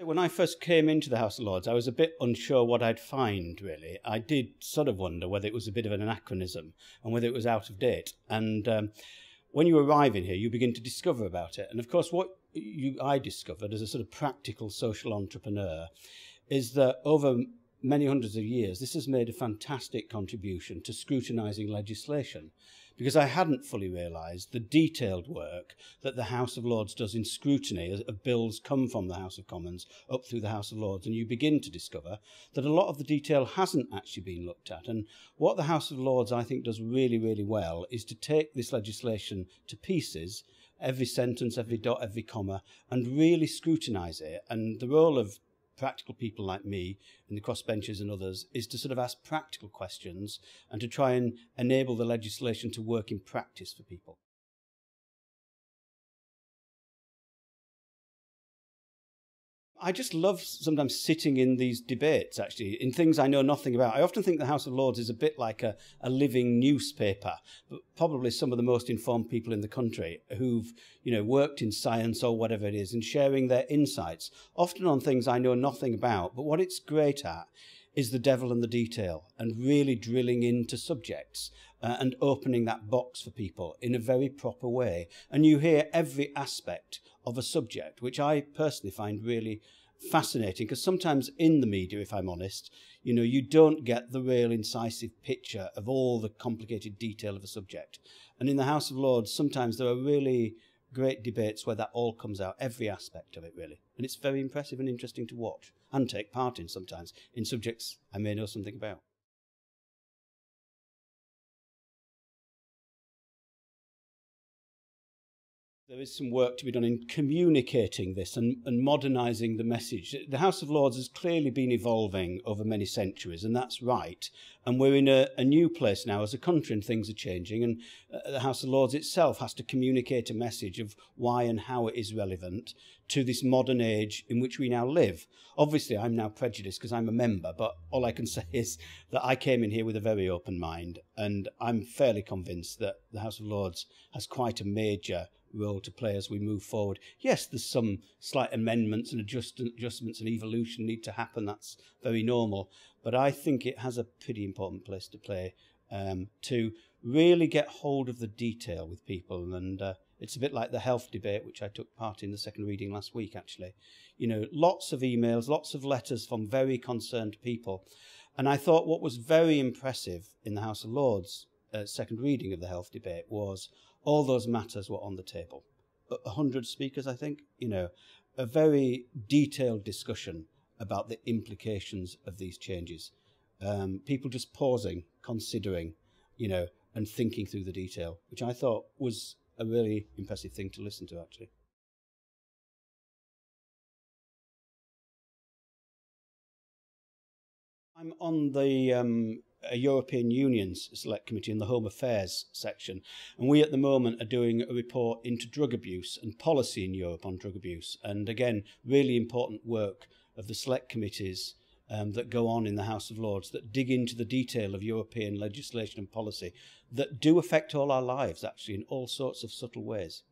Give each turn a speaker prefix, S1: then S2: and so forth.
S1: When I first came into the House of Lords, I was a bit unsure what I'd find, really. I did sort of wonder whether it was a bit of an anachronism and whether it was out of date. And when you arrive in here, you begin to discover about it. And of course, what I discovered as a sort of practical social entrepreneur is that over many hundreds of years, this has made a fantastic contribution to scrutinising legislation, because I hadn't fully realised the detailed work that the House of Lords does in scrutiny of bills come from the House of Commons up through the House of Lords, and you begin to discover that a lot of the detail hasn't actually been looked at. And what the House of Lords, I think, does really, really well is to take this legislation to pieces, every sentence, every dot, every comma, and really scrutinise it. And the role of practical people like me and the crossbenchers and others is to sort of ask practical questions and to try and enable the legislation to work in practice for people. I just love sometimes sitting in these debates, actually, in things I know nothing about. I often think the House of Lords is a bit like a living newspaper, but probably some of the most informed people in the country who've, worked in science or whatever it is, and sharing their insights, often on things I know nothing about. But what it's great at is the devil in the detail and really drilling into subjects and opening that box for people in a very proper way. And you hear every aspect of a subject, which I personally find really fascinating, because sometimes in the media, if I'm honest, you don't get the real incisive picture of all the complicated detail of a subject. And in the House of Lords, sometimes there are really great debates where that all comes out, every aspect of it, really. And it's very impressive and interesting to watch and take part in sometimes, in subjects I may know something about. There is some work to be done in communicating this and modernising the message. The House of Lords has clearly been evolving over many centuries, and that's right. And we're in a new place now as a country, and things are changing. And the House of Lords itself has to communicate a message of why and how it is relevant to this modern age in which we now live. Obviously, I'm now prejudiced because I'm a member, but all I can say is that I came in here with a very open mind, and I'm fairly convinced that the House of Lords has quite a major role to play as we move forward. Yes, there's some slight amendments and adjustments and evolution need to happen. That's very normal. But I think it has a pretty important place to play to really get hold of the detail with people. And it's a bit like the health debate, which I took part in the second reading last week, actually. Lots of emails, lots of letters from very concerned people. And I thought what was very impressive in the House of Lords second reading of the health debate was all those matters were on the table. 100 speakers, I think, a very detailed discussion about the implications of these changes. People just pausing, considering, and thinking through the detail, which I thought was a really impressive thing to listen to, actually. I'm on the European Union's Select Committee in the Home Affairs section, and we at the moment are doing a report into drug abuse and policy in Europe on drug abuse, and again, really important work of the Select Committees that go on in the House of Lords that dig into the detail of European legislation and policy that do affect all our lives, actually, in all sorts of subtle ways.